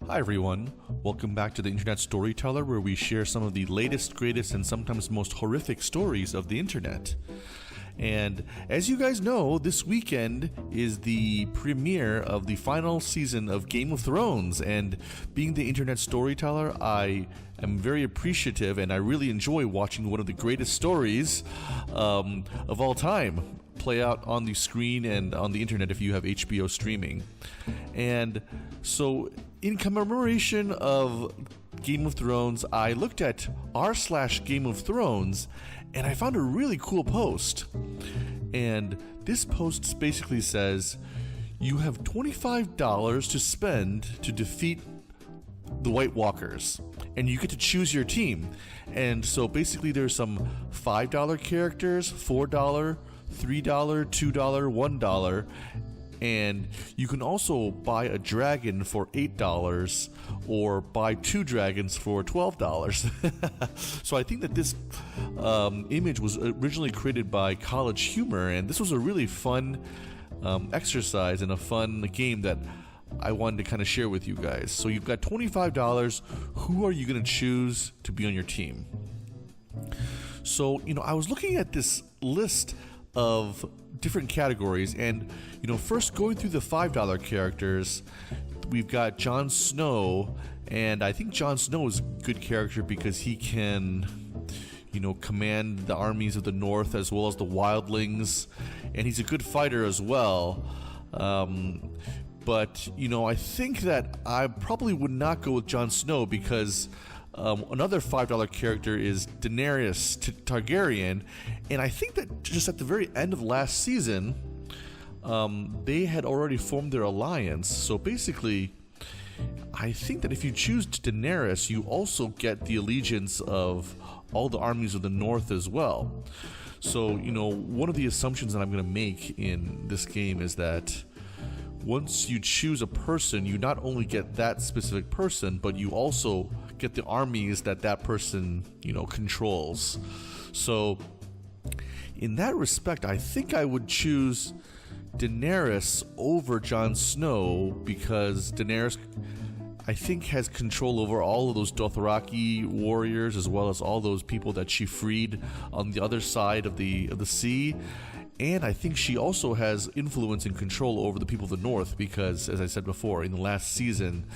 Hi everyone, welcome back to the Internet Storyteller, where we share some of the latest, greatest, and sometimes most horrific stories of the internet. And as you guys know, this weekend is the premiere of the final season of Game of Thrones, and being the Internet Storyteller, I am very appreciative and I really enjoy watching one of the greatest stories of all time play out on the screen and on the internet if you have HBO streaming. And so in commemoration of Game of Thrones, I looked at r/Game of Thrones and I found a really cool post. And this post basically says, you have $25 to spend to defeat the White Walkers, and you get to choose your team. And so basically there's some $5 characters, $4, $3, $2, $1, and you can also buy a dragon for $8 or buy 2 dragons for $12. So I think that this image was originally created by College Humor, and this was a really fun exercise and a fun game that I wanted to kind of share with you guys. So you've got $25. Who are you going to choose to be on your team? So, I was looking at this list of different categories, and first going through the $5 characters, we've got Jon Snow, and I think Jon Snow is a good character because he can command the armies of the north as well as the wildlings, and he's a good fighter as well. But I think that I probably would not go with Jon Snow because another $5 character is Daenerys Targaryen, and I think that just at the very end of last season, they had already formed their alliance. So basically, I think that if you choose Daenerys, you also get the allegiance of all the armies of the north as well. So, one of the assumptions that I'm going to make in this game is that once you choose a person, you not only get that specific person, but you also get the armies that person, controls. So in that respect, I think I would choose Daenerys over Jon Snow because Daenerys, I think, has control over all of those Dothraki warriors as well as all those people that she freed on the other side of the sea. And I think she also has influence and control over the people of the north because, as I said before, in the last season,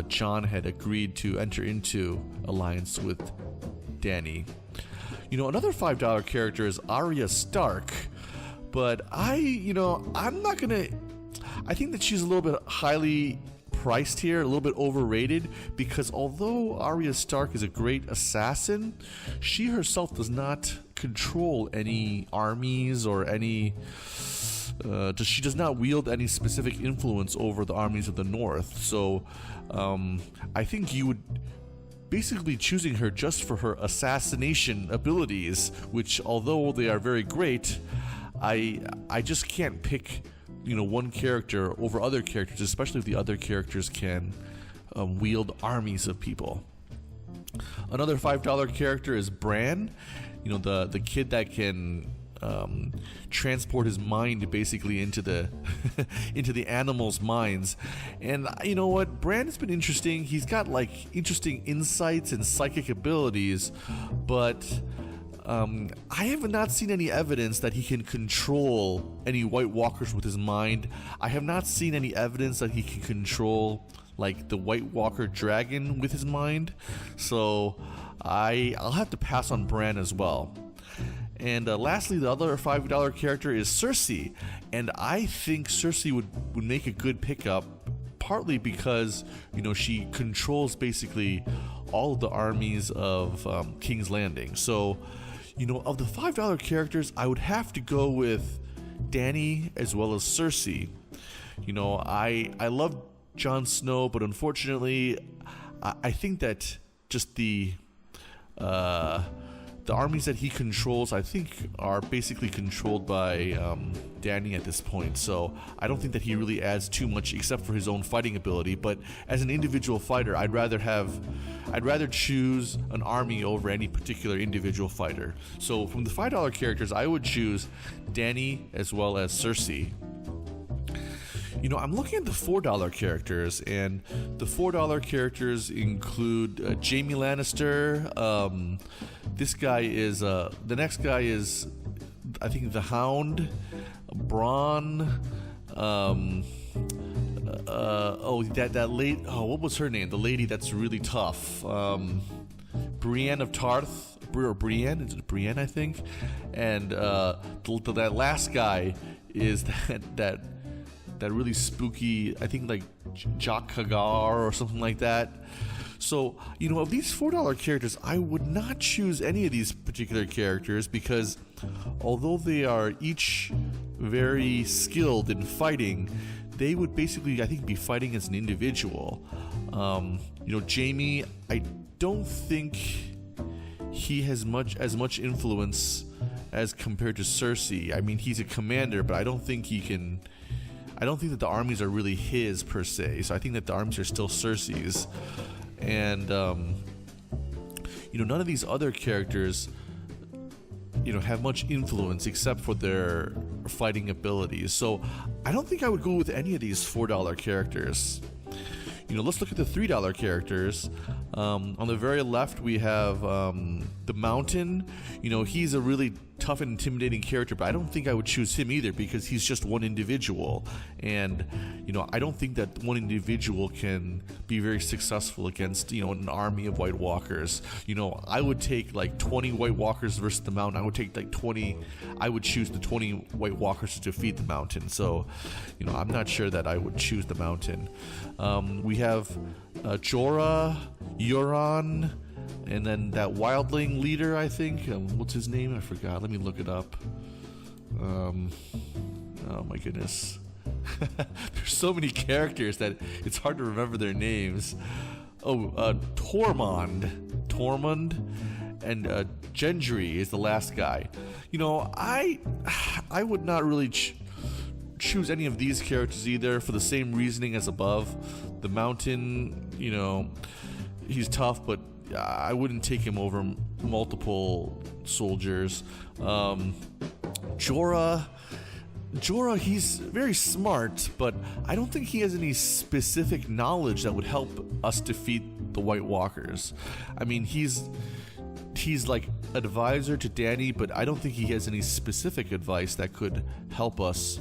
Jon had agreed to enter into alliance with Dany. Another $5 character is Arya Stark, but I'm not gonna. I think that she's a little bit highly priced here, a little bit overrated, because although Arya Stark is a great assassin, she herself does not control any armies or any she does not wield any specific influence over the armies of the north. So I think you would basically choosing her just for her assassination abilities, which although they are very great, I just can't pick one character over other characters, especially if the other characters can wield armies of people. Another $5 character is Bran, the kid that can transport his mind basically into the into the animals' minds. And you know what, Bran has been interesting. He's got interesting insights and psychic abilities, but I have not seen any evidence that he can control any White Walkers with his mind. I have not seen any evidence that he can control the White Walker dragon with his mind. So I'll have to pass on Bran as well. And lastly, the other $5 character is Cersei, and I think Cersei would make a good pickup, partly because she controls basically all of the armies of King's Landing. So of the $5 characters, I would have to go with Dany as well as Cersei. I love Jon Snow, but unfortunately, I think that just the armies that he controls, I think, are basically controlled by Dany at this point. So I don't think that he really adds too much except for his own fighting ability. But as an individual fighter, I'd rather choose an army over any particular individual fighter. So from the $5 characters, I would choose Dany as well as Cersei. I'm looking at the $4 characters, and the $4 characters include Jaime Lannister. This guy is the next guy is, I think, the Hound, Bronn. What was her name? The lady that's really tough. Brienne of Tarth, or Brienne? Is it Brienne? I think. And that last guy is that really spooky, I think, like Jock Hagar or something like that. So, of these $4 characters, I would not choose any of these particular characters because although they are each very skilled in fighting, they would basically, I think, be fighting as an individual. Jaime, I don't think he has as much influence as compared to Cersei. I mean, he's a commander, but I don't think that the armies are really his per se. So I think that the armies are still Cersei's. And none of these other characters have much influence except for their fighting abilities. So I don't think I would go with any of these $4 characters. Let's look at the $3 characters. On the very left, we have the Mountain. He's a really tough and intimidating character, but I don't think I would choose him either because he's just one individual. And, I don't think that one individual can be very successful against, an army of White Walkers. I would take like 20 White Walkers versus the Mountain. I would choose the 20 White Walkers to defeat the Mountain. So, I'm not sure that I would choose the Mountain. We have Jorah, Euron, and then that wildling leader, I think. What's his name? I forgot. Let me look it up. Oh my goodness. There's so many characters that it's hard to remember their names. Tormund, and Gendry is the last guy. I would not really choose any of these characters either for the same reasoning as above. The Mountain, he's tough, but I wouldn't take him over multiple soldiers. Jorah, he's very smart, but I don't think he has any specific knowledge that would help us defeat the White Walkers. I mean, he's like advisor to Dany, but I don't think he has any specific advice that could help us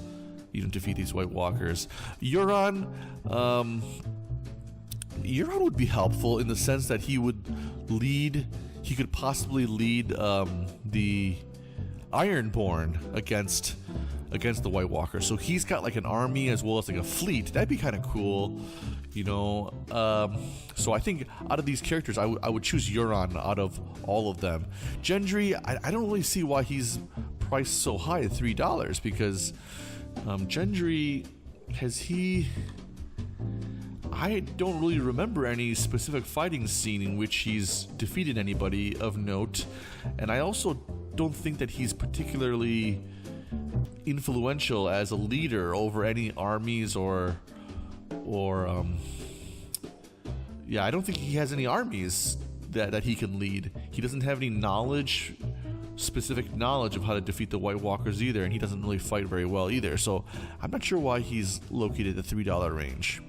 defeat these White Walkers. Euron would be helpful in the sense that he could possibly lead the Ironborn against the White Walkers. So he's got like an army as well as like a fleet. That'd be kind of cool, so I think out of these characters, I would choose Euron out of all of them. Gendry, I don't really see why he's priced so high at $3 because Gendry, I don't really remember any specific fighting scene in which he's defeated anybody of note, and I also don't think that he's particularly influential as a leader over any armies I don't think he has any armies that he can lead. He doesn't have any specific knowledge of how to defeat the White Walkers either, and he doesn't really fight very well either. So I'm not sure why he's located at the $3 range.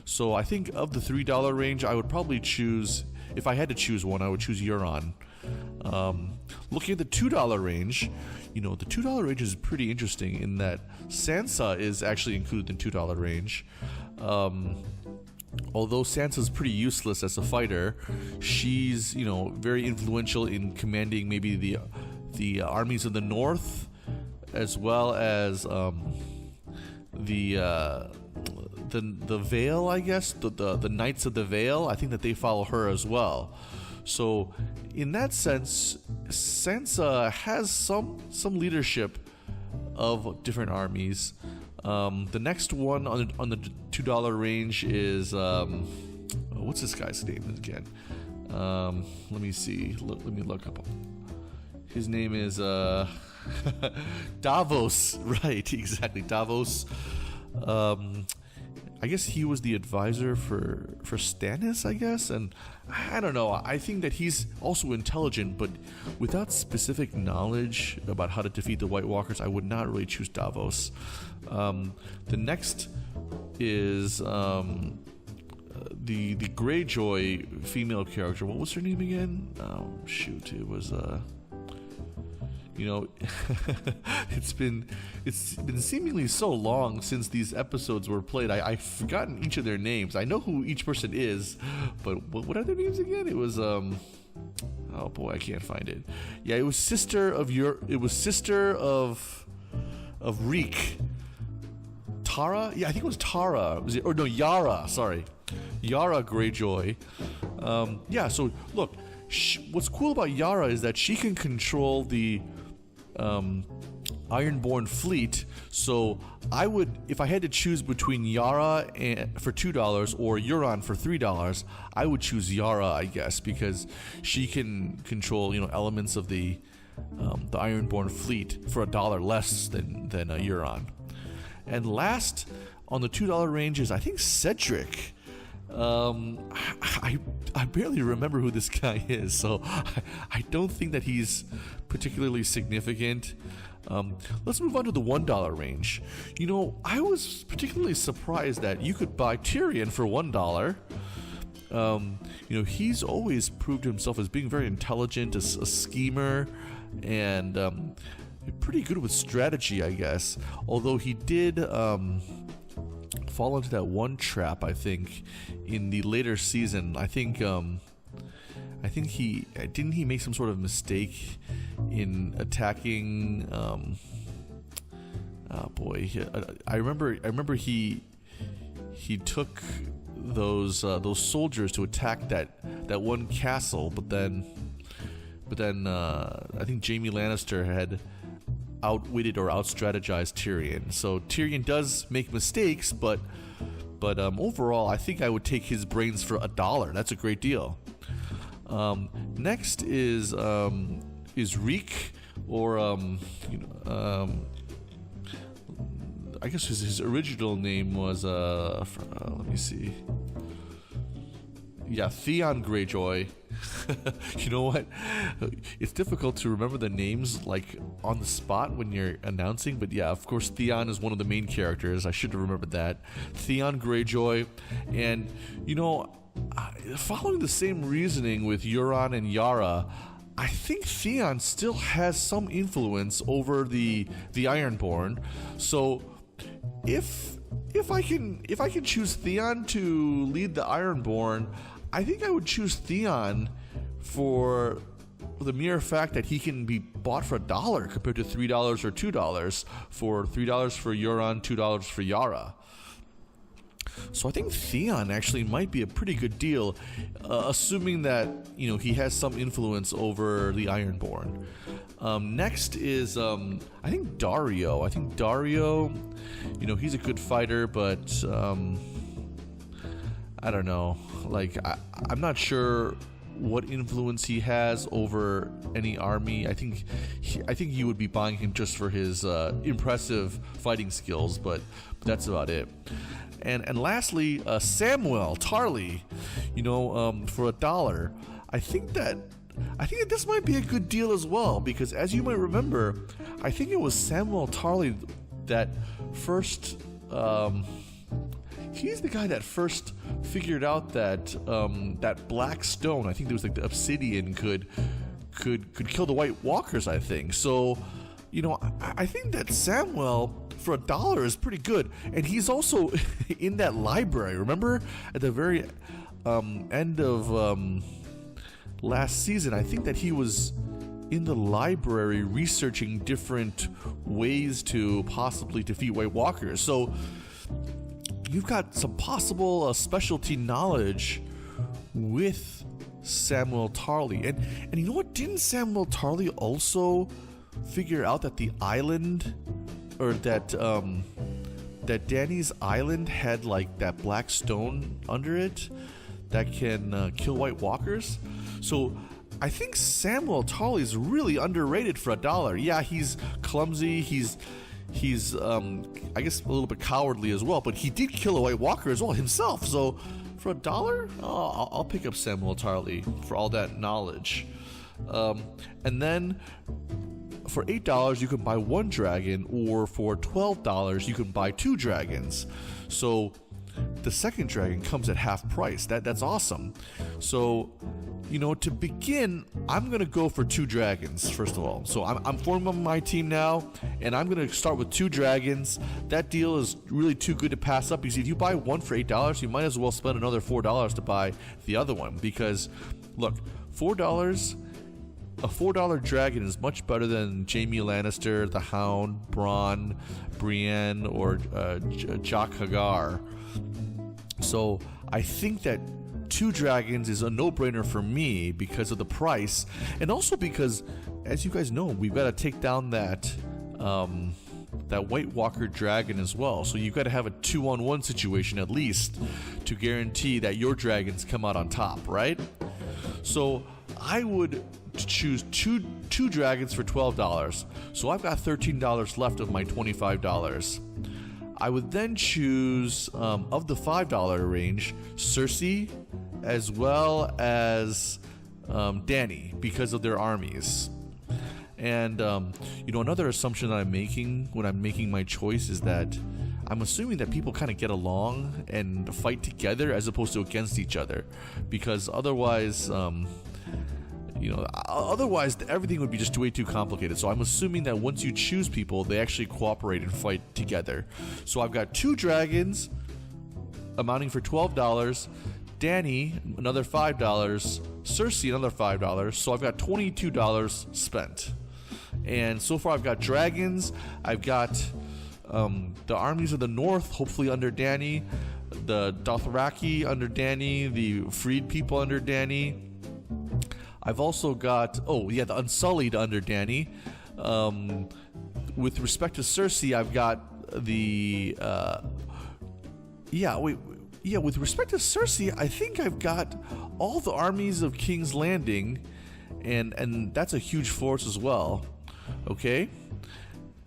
So I think of the $3 range, I would probably choose, if I had to choose one, I would choose Euron. Looking at the $2 range, the $2 range is pretty interesting in that Sansa is actually included in the $2 range. Although Sansa's pretty useless as a fighter, she's, very influential in commanding maybe the armies of the north, as well as the Vale, I guess, the Knights of the Vale. I think that they follow her as well. So in that sense, Sansa has some leadership of different armies. The next one on the $2 range is what's this guy's name again? Let me see. Let me look up. His name is Davos. Right, exactly, Davos. I I guess he was the advisor for Stannis, I guess, and I don't know. I think that he's also intelligent, but without specific knowledge about how to defeat the White Walkers, I would not really choose Davos. The next is the Greyjoy female character. What was her name again? Oh shoot, it was it's been seemingly so long since these episodes were played. I've forgotten each of their names. I know who each person is, but what are their names again? It was oh boy, I can't find it. Yeah, it was sister of Reek. Tara? Yeah, I think it was Tara. Yara. Sorry, Yara Greyjoy. Yeah. So look, what's cool about Yara is that she can control the Ironborn fleet. So I would, if I had to choose between Yara for $2 or Euron for $3, I would choose Yara, I guess, because she can control elements of the Ironborn fleet for $1 less than Euron. And last on the $2 range is, I think, Cedric. I barely remember who this guy is, so I don't think that he's particularly significant. Let's move on to the $1 range. I was particularly surprised that you could buy Tyrion for $1. He's always proved himself as being very intelligent, a schemer, and pretty good with strategy, I guess. Although he did fall into that one trap, I think, in the later season. I think he make some sort of mistake in attacking. I remember he took those soldiers to attack that one castle, but then I think Jaime Lannister had outwitted or outstrategized Tyrion. So Tyrion does make mistakes, but overall, I think I would take his brains for $1. That's a great deal. Next is Reek, or I guess his original name was let me see. Yeah, Theon Greyjoy. You know what? It's difficult to remember the names like on the spot when you're announcing, but yeah, of course, Theon is one of the main characters. I should have remembered that. Theon Greyjoy, and following the same reasoning with Euron and Yara, I think Theon still has some influence over the Ironborn. So if I can choose Theon to lead the Ironborn, I think I would choose Theon for the mere fact that he can be bought for $1 compared to $3 or $2. For $3 for Euron, $2 for Yara. So I think Theon actually might be a pretty good deal, assuming that he has some influence over the Ironborn. Next is I think Dario. He's a good fighter, but I don't know. Like I'm not sure what influence he has over any army. I think you would be buying him just for his impressive fighting skills, but that's about it. And lastly, Samwell Tarly, for $1. I think that this might be a good deal as well, because as you might remember, I think it was Samwell Tarly that first. He's the guy that first figured out that that black stone, I think there was like the obsidian, could kill the White Walkers, I think. So, I think that Samwell for $1 is pretty good. And he's also in that library. Remember at the very end of last season, I think that he was in the library researching different ways to possibly defeat White Walkers. So you've got some possible specialty knowledge with Samwell Tarly. And you know what? Didn't Samwell Tarly also figure out that the island, or that Dany's island had like that black stone under it that can kill White Walkers? So I think Samwell Tarly is really underrated for $1. Yeah, he's clumsy. He's he's I guess a little bit cowardly as well, but he did kill a White Walker as well himself. So for $1, I'll pick up Samwell Tarly for all that knowledge. And then for $8 you can buy 1 dragon, or for $12 you can buy 2 dragons. So the second dragon comes at half price. That's awesome. So, to begin, I'm gonna go for 2 dragons first of all. So I'm forming my team now, and I'm gonna start with 2 dragons. That deal is really too good to pass up, because if you buy one for $8, you might as well spend another $4 to buy the other one. Because look, $4. A $4 dragon is much better than Jaime Lannister, the Hound, Bronn, Brienne, or Jock Hagar. So I think that 2 dragons is a no-brainer for me because of the price, and also because, as you guys know, we've got to take down that White Walker dragon as well. So you've got to have a 2-on-1 situation at least to guarantee that your dragons come out on top, right? So I would choose two dragons for $12. So I've got $13 left of my $25. I would then choose, of the $5 range, Cersei as well as Dany, because of their armies. And another assumption that I'm making when I'm making my choice is that I'm assuming that people kind of get along and fight together as opposed to against each other, because otherwise everything would be just way too complicated. So I'm assuming that once you choose people, they actually cooperate and fight together. So I've got 2 dragons amounting for $12, Dany another $5, Cersei another $5. So I've got $22 spent. And so far I've got dragons, I've got the armies of the north, hopefully under Dany, the Dothraki under Dany, the freed people under Dany. I've also got, the Unsullied under Dany. With respect to Cersei, I've got the, with respect to Cersei, I think I've got all the armies of King's Landing, and that's a huge force as well, okay?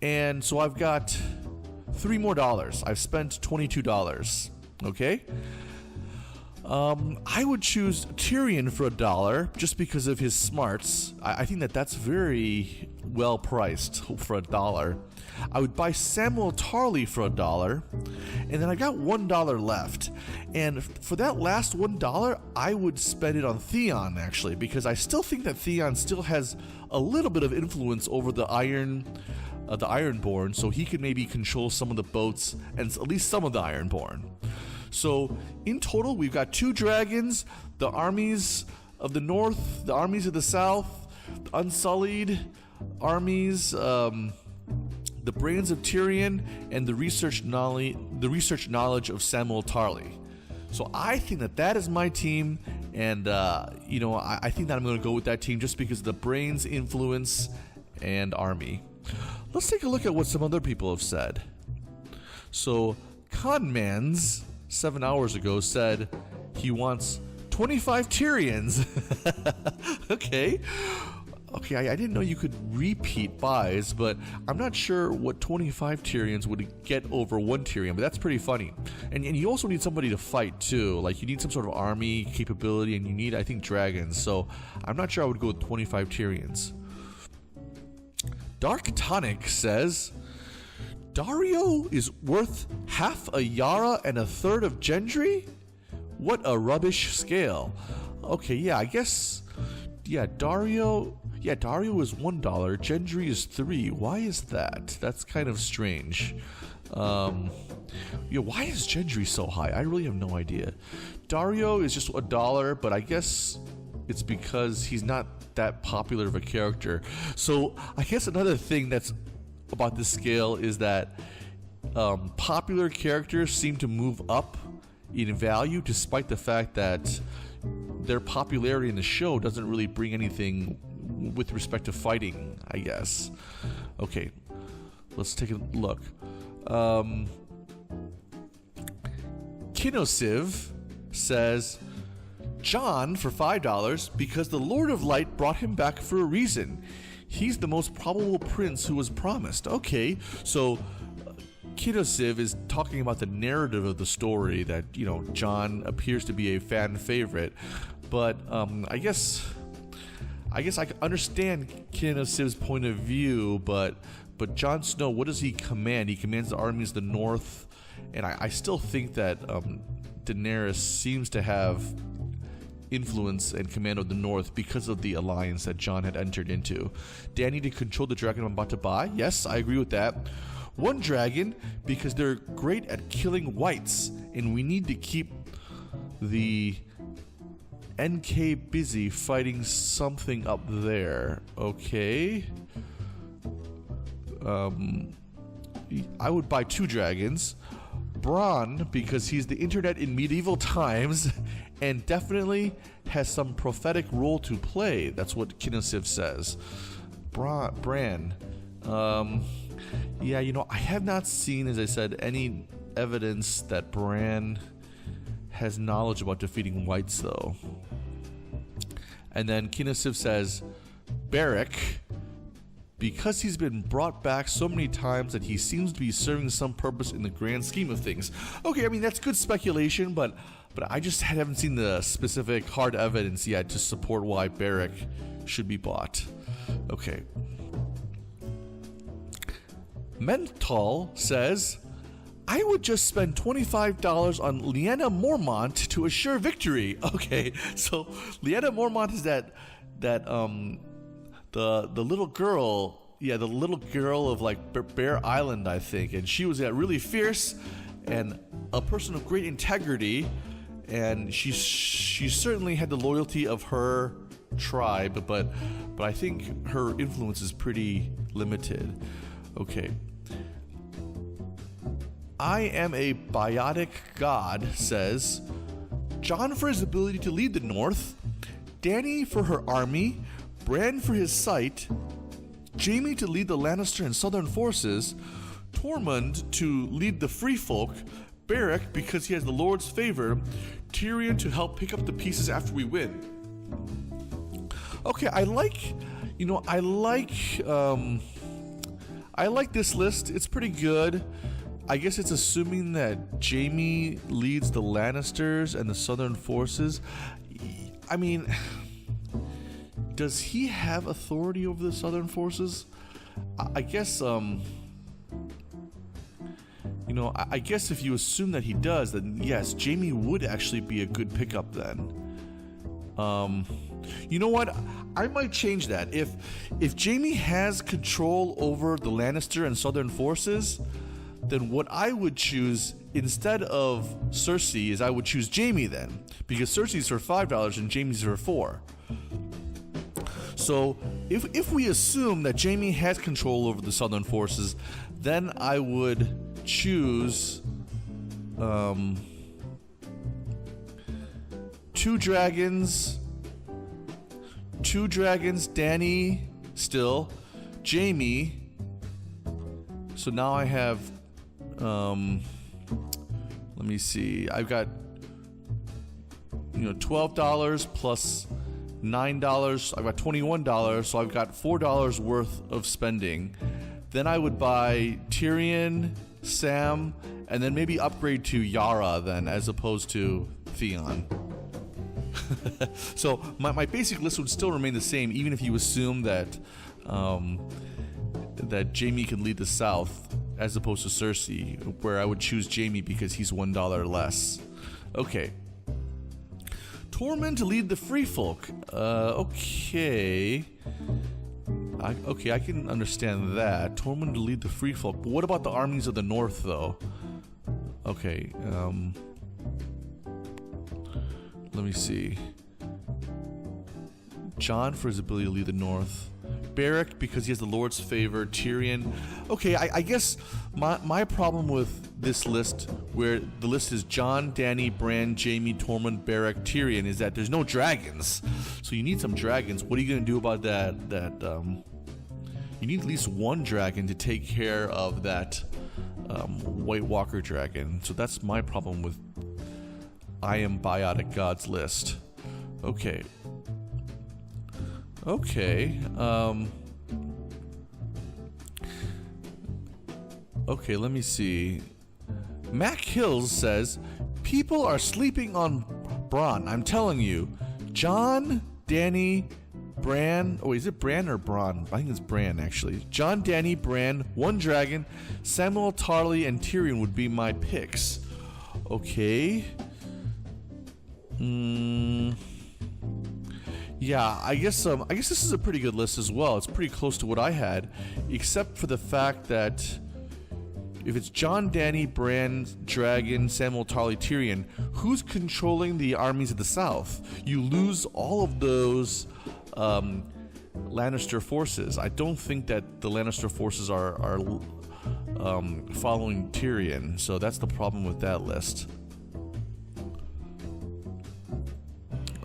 And so I've got $3 more. I've spent $22, okay? I would choose Tyrion for $1 just because of his smarts. I think that's very well priced for $1. I would buy Samwell Tarly for $1, and then I got $1 left. And for that last $1, I would spend it on Theon, actually, because I still think that Theon still has a little bit of influence over the Ironborn, so he could maybe control some of the boats and at least some of the Ironborn. So in total, we've got 2 dragons, the armies of the north, the armies of the south, the Unsullied armies, the brains of Tyrion, and the research knowledge of Samwell Tarly. So I think that is my team, and I think that I'm going to go with that team just because of the brains, influence, and army. Let's take a look at what some other people have said. So Conmans 7 hours ago said he wants 25 Tyrions. Okay, I didn't know you could repeat buys, but I'm not sure what 25 Tyrions would get over 1 Tyrion, but that's pretty funny. And you also need somebody to fight too, like you need some sort of army capability, and you need, I think, dragons. So I'm not sure I would go with 25 Tyrions. Dark Tonic says Dario is worth half a Yara and a third of Gendry? What a rubbish scale. Okay, yeah, I guess, Dario is $1, Gendry is $3. Why is that? That's kind of strange. Why is Gendry so high? I really have no idea. Dario is just $1, but I guess it's because he's not that popular of a character. So I guess another thing that's about this scale is that popular characters seem to move up in value, despite the fact that their popularity in the show doesn't really bring anything with respect to fighting, I guess. Okay, let's take a look. Kinosiv says Jon for $5 because the Lord of Light brought him back for a reason. he's the most probable prince who was promised. Okay, so Kidosiv is talking about the narrative of the story that, you know, Jon appears to be a fan favorite, but I guess I can understand Kinosiv's point of view, but Jon Snow, what does he command? He commands the armies of the north, and I still think that Daenerys seems to have influence and command of the north because of the alliance that Jon had entered into. Dany to control the dragon I'm about to buy? Yes, I agree with that. One dragon because they're great at killing whites, and we need to keep the NK busy fighting something up there. Okay. I would buy 2 dragons. Bronn because he's the internet in medieval times and definitely has some prophetic role to play. That's what Kinosiv says. Bran. Yeah, you know, I have not seen, as I said, any evidence that Bran has knowledge about defeating whites, though. And then Kinosiv says, Beric, because he's been brought back so many times that he seems to be serving some purpose in the grand scheme of things. Okay, I mean, that's good speculation, but I just haven't seen the specific hard evidence yet to support why Beric should be bought. Okay. Mental says, I would just spend $25 on Lyanna Mormont to assure victory. Okay, so Lyanna Mormont is that the little girl, yeah, the little girl of like Bear Island, I think, and she was really fierce and a person of great integrity, and she certainly had the loyalty of her tribe, but I think her influence is pretty limited. Okay. I am a biotic god says, Jon for his ability to lead the North, Dany for her army, Bran for his sight, Jaime to lead the Lannister and Southern forces, Tormund to lead the Free Folk, Beric because he has the Lord's favor, Tyrion to help pick up the pieces after we win. Okay, I like this list. It's pretty good. I guess it's assuming that Jaime leads the Lannisters and the Southern forces. I mean, does he have authority over the Southern forces? I guess, I guess if you assume that he does, then yes, Jaime would actually be a good pickup then. You know what? I might change that. If Jaime has control over the Lannister and Southern forces, then what I would choose instead of Cersei is I would choose Jaime then, because Cersei's for $5 and Jaime's for $4. So if we assume that Jaime has control over the Southern forces, then I would choose 2 dragons, Dany still, Jaime. So now I have let me see. I've got $12 plus $9. I've got $21, so I've got $4 worth of spending. Then I would buy Tyrion, Sam, and then maybe upgrade to Yara then, as opposed to Theon. So my basic list would still remain the same, even if you assume that Jaime can lead the South, as opposed to Cersei, where I would choose Jaime because he's $1 less. Okay. Tormund to lead the Free Folk. Okay. I can understand that. Tormund to lead the Free Folk. But what about the armies of the North, though? Okay. Let me see. Jon for his ability to lead the North. Beric because he has the Lord's favor. Tyrion. Okay, I guess my problem with this list, where the list is Jon, Dany, Bran, Jaime, Tormund, Beric, Tyrion, is that there's no dragons. So you need some dragons. What are you going to do about that? You need at least 1 dragon to take care of that White Walker dragon. So that's my problem with I Am Biotic God's list. Okay. Okay, let me see. Mac Hills says, people are sleeping on Bronn. I'm telling you. Jon, Dany, Bran. Oh, is it Bran or Bronn? I think it's Bran, actually. Jon, Dany, Bran, One Dragon, Samwell Tarly, and Tyrion would be my picks. Okay. Yeah, I guess this is a pretty good list as well. It's pretty close to what I had, except for the fact that if it's Jon, Dany, Bran, Dragon, Samwell Tarly, Tyrion, who's controlling the armies of the South? You lose all of those Lannister forces. I don't think that the Lannister forces are following Tyrion, so that's the problem with that list.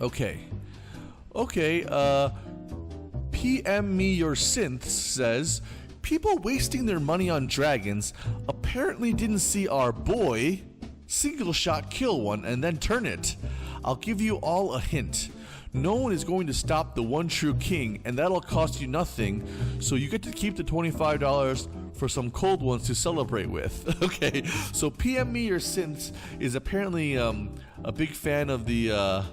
Okay, PM Me Your Synth says, people wasting their money on dragons apparently didn't see our boy single shot kill one and then turn it. I'll give you all a hint. No one is going to stop the one true king, and that'll cost you nothing, so you get to keep the $25 for some cold ones to celebrate with. Okay, so PM Me Your Synths is apparently a big fan of the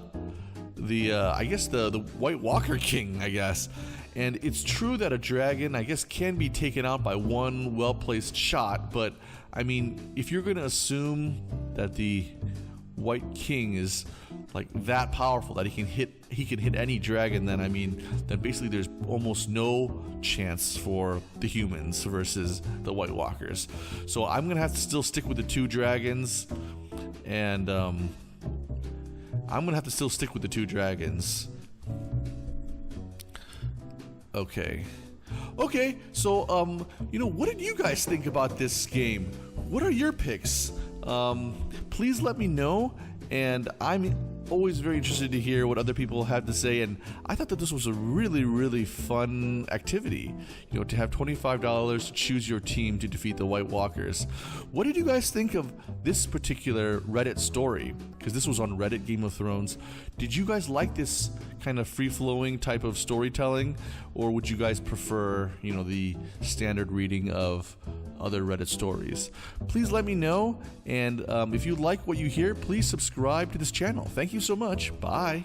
White Walker King, I guess. And it's true that a dragon, I guess, can be taken out by one well-placed shot, but, I mean, if you're going to assume that the White King is, like, that powerful, that he can hit any dragon, then, I mean, then basically there's almost no chance for the humans versus the White Walkers. So I'm going to have to still stick with the two dragons, and, I'm going to have to still stick with the two dragons. Okay, so, what did you guys think about this game? What are your picks? Please let me know, and I'm always very interested to hear what other people have to say, and I thought that this was a really, really fun activity, to have $25 to choose your team to defeat the White Walkers. What did you guys think of this particular Reddit story? Because this was on Reddit Game of Thrones. Did you guys like this kind of free-flowing type of storytelling, or would you guys prefer, the standard reading of other Reddit stories? Please let me know, and if you like what you hear, please subscribe to this channel. Thank you so much. Bye.